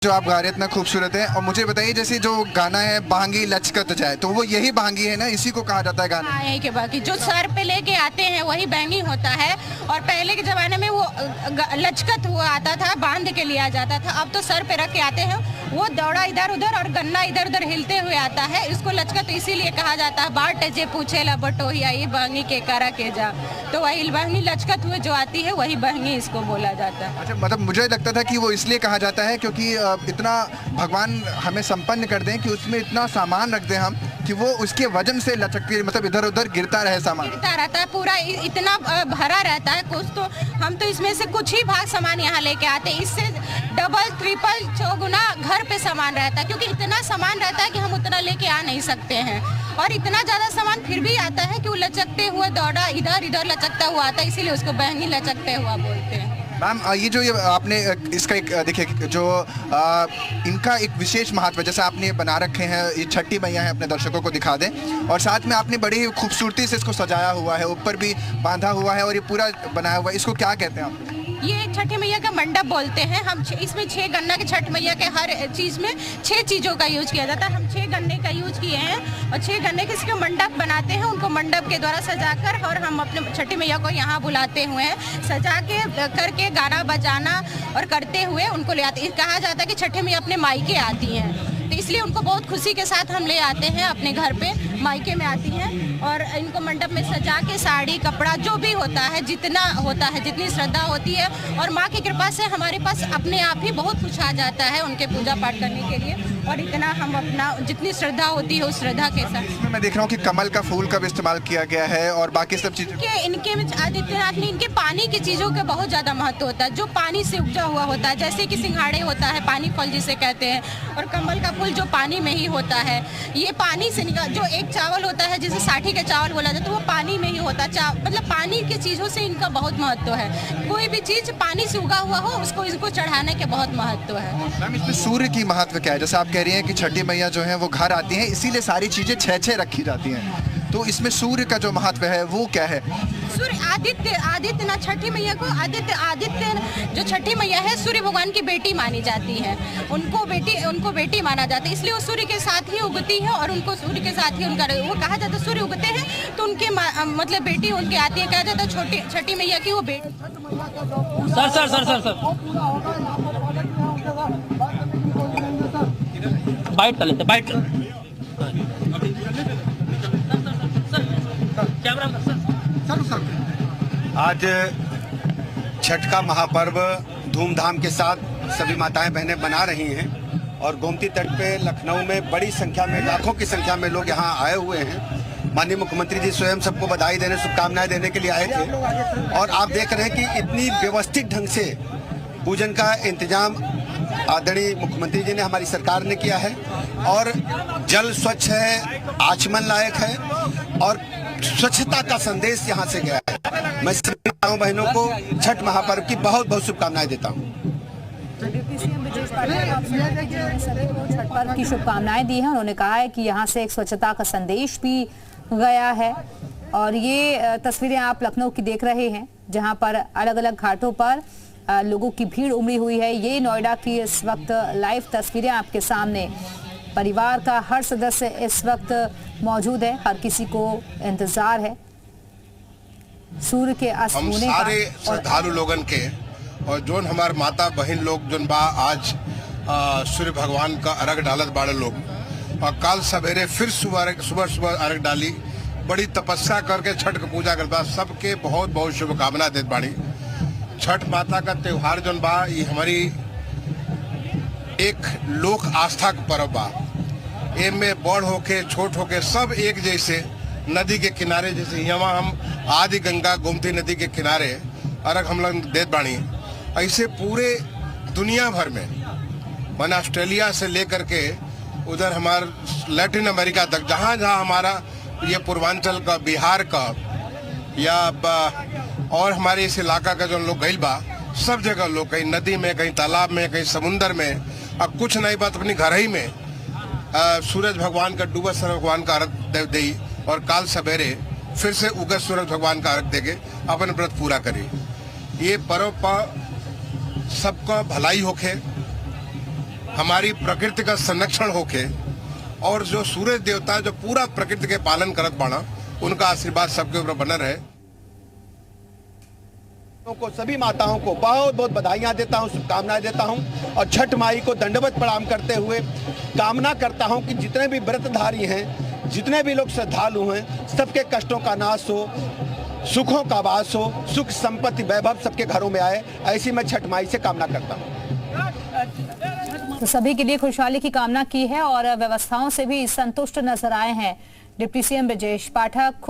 जो आप गा रहे इतना खूबसूरत है। और मुझे बताइए, जैसे जो गाना है बांगी लचकत जाए, तो वो यही बांगी है ना, इसी को कहा जाता है गाना? हाँ, यही के बाकी जो सर पे लेके आते हैं वही बैंगी होता है। और पहले के जमाने में वो लचकत हुआ आता था, बांध के लिया जाता था। अब तो सर पे रख के आते हैं, वो दौड़ा इधर उधर और गन्ना इधर उधर हिलते हुए आता है। इसको लचकत इसीलिए कहा जाता है। बाट जे पूछेला बटोहिया ये बांगी के करा के जा, तो वही बांगी लचकत हुए जो आती है वही बांगी इसको बोला जाता है। अच्छा, मतलब मुझे लगता था कि वो इसलिए कहा जाता है क्योंकि इतना भगवान हमें संपन्न कर दें कि उसमें इतना सामान रख दें हम कि वो उसके वजन से लचकती, मतलब इधर उधर गिरता रहे सामान, गिरता रहता है पूरा, इतना भरा रहता है कुछ। तो हम तो इसमें से कुछ ही भाग सामान यहाँ लेके आते हैं, इससे डबल ट्रिपल चौगुना घर पे सामान रहता है, क्योंकि इतना सामान रहता है कि हम उतना लेके आ नहीं सकते हैं। और इतना ज्यादा सामान फिर भी आता है कि वो लचकते हुए दौड़ा इधर इधर लचकता हुआ आता है, इसीलिए उसको बहंगी लचकते हुआ बोलते हैं। मैम, ये जो ये आपने इसका एक देखिए जो इनका एक विशेष महत्व है, जैसे आपने बना रखे हैं, ये छठी मैया है, अपने दर्शकों को दिखा दें। और साथ में आपने बड़ी खूबसूरती से इसको सजाया हुआ है, ऊपर भी बांधा हुआ है और ये पूरा बनाया हुआ है। इसको क्या कहते हैं आप? ये छठी मैया का मंडप बोलते हैं हम। इसमें 6 गन्ना के छठ मैया के हर चीज में 6 चीजों का यूज किया जाता है। हम 6 गन्ने का यूज किए हैं और 6 गन्ने के इसके मंडप बनाते हैं, उनको मंडप के द्वारा सजाकर, और हम अपने छठी मैया को यहाँ बुलाते हुए हैं, सजा के करके गाना बजाना और करते हुए उनको ले आते। कहा जाता है कि छठी मैया अपने मायके आती हैं, तो इसलिए उनको बहुत खुशी के साथ हम ले आते हैं अपने घर पे, मायके में आती हैं। और इनको मंडप में सजा के साड़ी कपड़ा जो भी होता है, जितना होता है, जितनी श्रद्धा होती है, और माँ की कृपा से हमारे पास अपने आप ही बहुत कुछ आ जाता है उनके पूजा पाठ करने के लिए। और इतना हम अपना जितनी श्रद्धा होती है उस श्रद्धा के साथ। इसमें मैं देख रहा हूँ कि कमल का फूल का भी इस्तेमाल किया गया है और बाकी सब चीजें। इनके आदित्यनाथ ने इनके पानी की चीजों का बहुत ज्यादा महत्व होता है, जो पानी से उपजा हुआ होता है, जैसे कि सिंघाड़े होता है, पानी फल जिसे कहते हैं, और कमल का फूल जो पानी में ही होता है। ये पानी से निकल, जो एक चावल होता है जिसे साठी का चावल बोला जाता है, वो पानी में ही होता है। मतलब पानी की चीजों से इनका बहुत महत्व है। कोई भी चीज पानी से उगा हुआ हो उसको इनको चढ़ाने के बहुत महत्व है। मैम, इसमें सूर्य की महत्व क्या है? जैसे आप कह रही हैं कि छठी मैया जो है वो घर आती हैं, इसीलिए सारी चीजें 6-6 रखी जाती हैं, तो इसमें सूर्य का जो महत्व है वो क्या है? सूर्य आदित्य ना, छठी मैया को आदित्य जो छठी मैया है सूर्य भगवान की बेटी मानी जाती है। उनको बेटी माना जाता है, इसलिए वो सूर्य के साथ ही उगती है और उनको सूर्य के साथ ही उनका वो कहा जाता है। सूर्य उगते हैं तो उनके मतलब बेटी उनके आती है, कहा जाता है छठी मैया की वो बेटी। सर बाइट कर लेते, बाइट आज छठ का महापर्व धूमधाम के साथ सभी माताएं बहनें मना रही हैं और गोमती तट पे लखनऊ में बड़ी संख्या में, लाखों की संख्या में लोग यहाँ आए हुए हैं। माननीय मुख्यमंत्री जी स्वयं सबको बधाई देने, शुभकामनाएं देने के लिए आए थे। और आप देख रहे हैं कि इतनी व्यवस्थित ढंग से पूजन का इंतजाम आदरणीय मुख्यमंत्री जी ने, हमारी सरकार ने किया है। और जल स्वच्छ है, आचमन लायक है और स्वच्छता का संदेश यहाँ से गया है। मैं सभी माताओं बहनों को छठ महापर्व की बहुत बहुत शुभकामनाएं देता हूँ। सभी को छठ पर्व की शुभकामनाएं दी हैं। उन्होंने कहा है कि यहाँ से एक स्वच्छता का संदेश भी गया है। और ये तस्वीरें आप लखनऊ की देख रहे हैं, जहाँ पर अलग अलग घाटों पर लोगों की भीड़ उमड़ी हुई है। ये नोएडा की इस वक्त लाइव तस्वीरें आपके सामने। परिवार का हर सदस्य इस वक्त मौजूद है, हर किसी को इंतजार है सूर्य के अस्त होने का। हम सारे श्रद्धालु लोगन के और जोन हमार माता बहन लोग जोन बा आज सूर्य भगवान का अर्घ डालत बाड़े लोग, और कल सवेरे फिर सुबह अर्घ डाली, बड़ी तपस्या करके छठ की पूजा करता। सबके बहुत बहुत शुभकामना देत बाड़ी। छठ माता का त्योहार जोन बा ये हमारी एक लोक आस्था का पर्व बा। एमे बड़ होके छोट होके सब एक जैसे नदी के किनारे, जैसे यहाँ हम आदि गंगा गोमती नदी के किनारे अर्घ हम लोग देत बानी, ऐसे पूरे दुनिया भर में, मैंने ऑस्ट्रेलिया से लेकर के उधर हमार लैटिन अमेरिका तक, जहाँ जहाँ हमारा ये पूर्वांचल का, बिहार का या और हमारे इस इलाका का जो लोग गइल बा, सब जगह लोग कहीं नदी में, कहीं तालाब में, कहीं समुन्द्र में, और कुछ नहीं बात अपनी घर ही में सूरज भगवान का, डूबत सूरज भगवान का अर्घ दे और काल सवेरे फिर से उगत सूरज भगवान का अर्घ देके अपन व्रत पूरा करी। ये पर्व पर सबका भलाई होखे, हमारी प्रकृति का संरक्षण होके और जो सूरज देवता जो पूरा प्रकृति के पालन करत बाड़ा उनका आशीर्वाद सबके ऊपर बना रहे। को सभी माताओं को बहुत बहुत बधाइयां देता हूं, शुभकामनाएं देता हूं और छठ माई को दंडवत प्रणाम करते हुए कामना करता हूं कि जितने भी व्रतधारी हैं, जितने भी लोग श्रद्धालु हैं, सबके कष्टों का नाश हो, सुखों का वास हो, सुख संपत्ति वैभव सबके घरों में आए, ऐसी मैं छठ माई से कामना करता हूं। तो सभी के लिए खुशहाली की कामना की है और व्यवस्थाओं से भी संतुष्ट नजर आए हैं डिप्टी सीएम ब्रजेश पाठक।